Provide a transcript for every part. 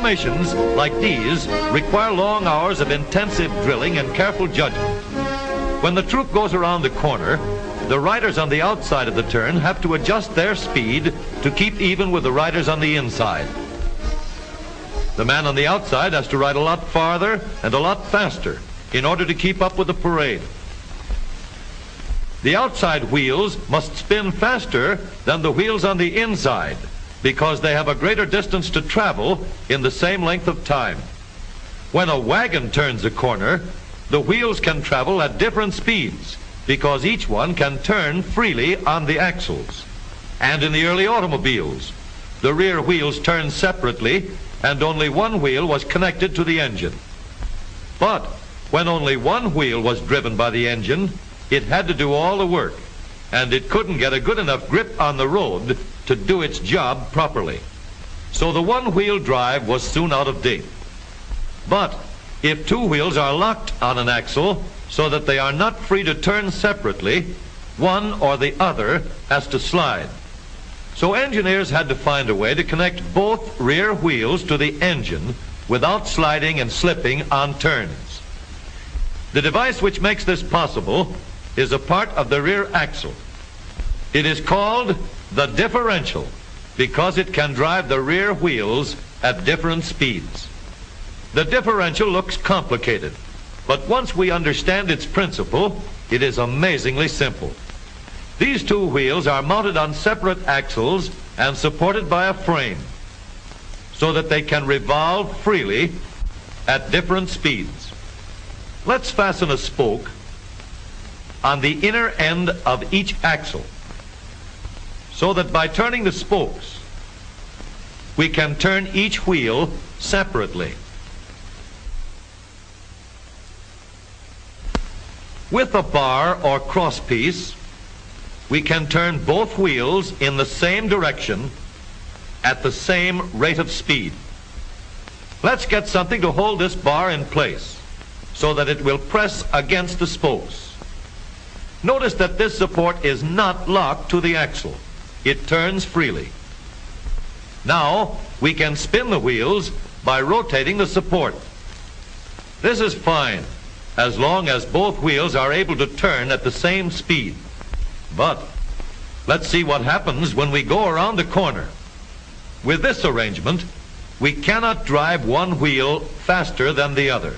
Formations like these require long hours of intensive drilling and careful judgment. When the troop goes around the corner, the riders on the outside of the turn have to adjust their speed to keep even with the riders on the inside. The man on the outside has to ride a lot farther and a lot faster in order to keep up with the parade. The outside wheels must spin faster than the wheels on the inside because they have a greater distance to travel in the same length of time. When a wagon turns a corner, the wheels can travel at different speeds because each one can turn freely on the axles. And in the early automobiles, the rear wheels turned separately and only one wheel was connected to the engine. But when only one wheel was driven by the engine, it had to do all the work, and it couldn't get a good enough grip on the road to do its job properly. So the one-wheel drive was soon out of date. But if two wheels are locked on an axle so that they are not free to turn separately, one or the other has to slide. So engineers had to find a way to connect both rear wheels to the engine without sliding and slipping on turns. The device which makes this possible is a part of the rear axle. It is called the differential because it can drive the rear wheels at different speeds. The differential looks complicated, but once we understand its principle, it is amazingly simple. These two wheels are mounted on separate axles and supported by a frame so that they can revolve freely at different speeds. Let's fasten a spoke on the inner end of each axle so that by turning the spokes, we can turn each wheel separately. With a bar or crosspiece, we can turn both wheels in the same direction at the same rate of speed. Let's get something to hold this bar in place so that it will press against the spokes. Notice that this support is not locked to the axle. It turns freely. Now we can spin the wheels by rotating the support. This is fine as long as both wheels are able to turn at the same speed. But let's see what happens when we go around the corner. With this arrangement, we cannot drive one wheel faster than the other.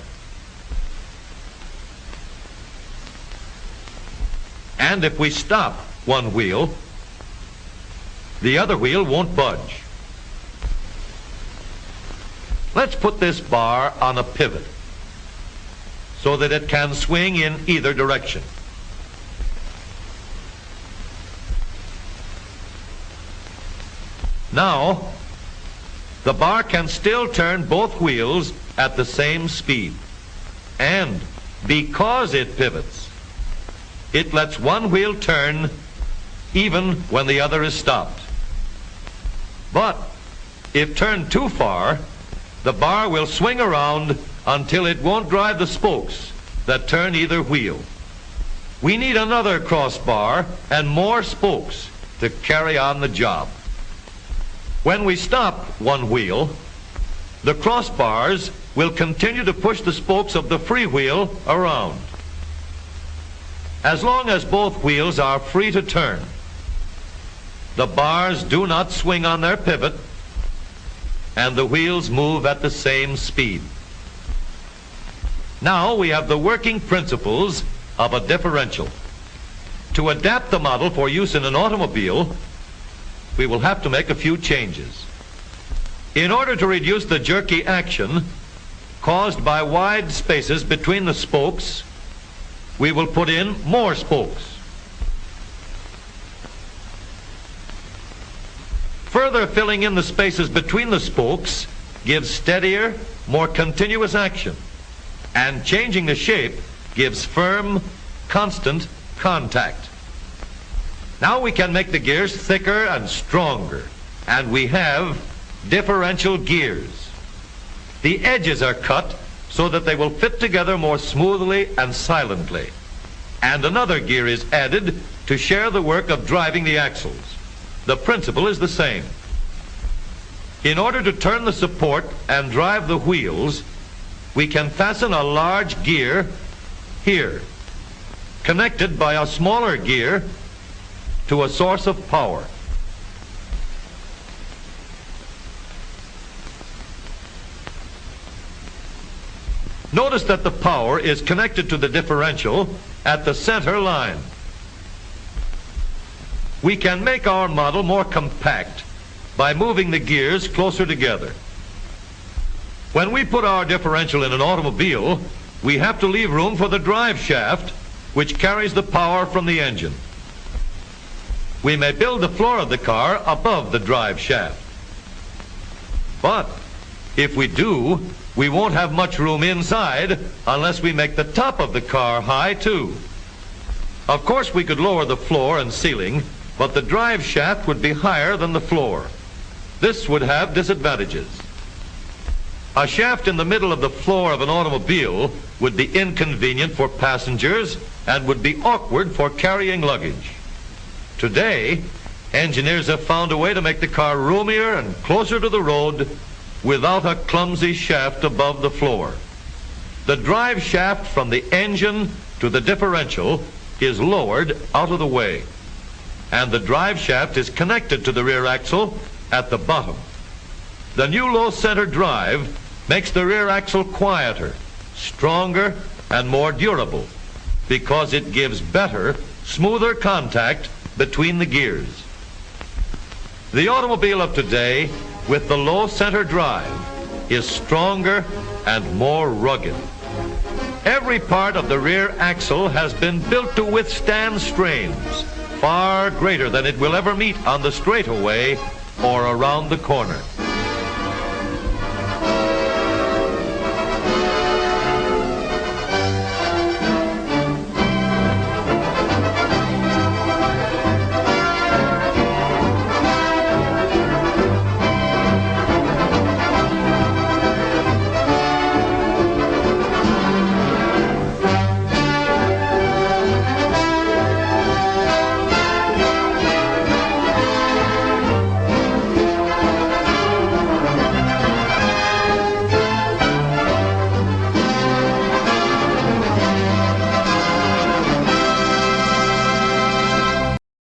And if we stop one wheel, the other wheel won't budge. Let's put this bar on a pivot so that it can swing in either direction. Now, the bar can still turn both wheels at the same speed. And because it pivots, it lets one wheel turn even when the other is stopped. But if turned too far, the bar will swing around until it won't drive the spokes that turn either wheel. We need another crossbar and more spokes to carry on the job. When we stop one wheel, the crossbars will continue to push the spokes of the free wheel around. As long as both wheels are free to turn, the bars do not swing on their pivot, and the wheels move at the same speed. Now we have the working principles of a differential. To adapt the model for use in an automobile, we will have to make a few changes. In order to reduce the jerky action caused by wide spaces between the spokes, we will put in more spokes. Further filling in the spaces between the spokes gives steadier, more continuous action, and changing the shape gives firm, constant contact. Now we can make the gears thicker and stronger, and we have differential gears. The edges are cut so that they will fit together more smoothly and silently, and another gear is added to share the work of driving the axles. The principle is the same. In order to turn the support and drive the wheels, we can fasten a large gear here, connected by a smaller gear to a source of power. Notice that the power is connected to the differential at the center line. We can make our model more compact by moving the gears closer together. When we put our differential in an automobile, we have to leave room for the drive shaft, which carries the power from the engine. We may build the floor of the car above the drive shaft. But if we do, we won't have much room inside unless we make the top of the car high too. Of course, we could lower the floor and ceiling, but the drive shaft would be higher than the floor. This would have disadvantages. A shaft in the middle of the floor of an automobile would be inconvenient for passengers and would be awkward for carrying luggage. Today, engineers have found a way to make the car roomier and closer to the road without a clumsy shaft above the floor. The drive shaft from the engine to the differential is lowered out of the way, and the drive shaft is connected to the rear axle at the bottom. The new low center drive makes the rear axle quieter, stronger, and more durable because it gives better, smoother contact between the gears. The automobile of today with the low center drive is stronger and more rugged. Every part of the rear axle has been built to withstand strains far greater than it will ever meet on the straightaway or around the corner.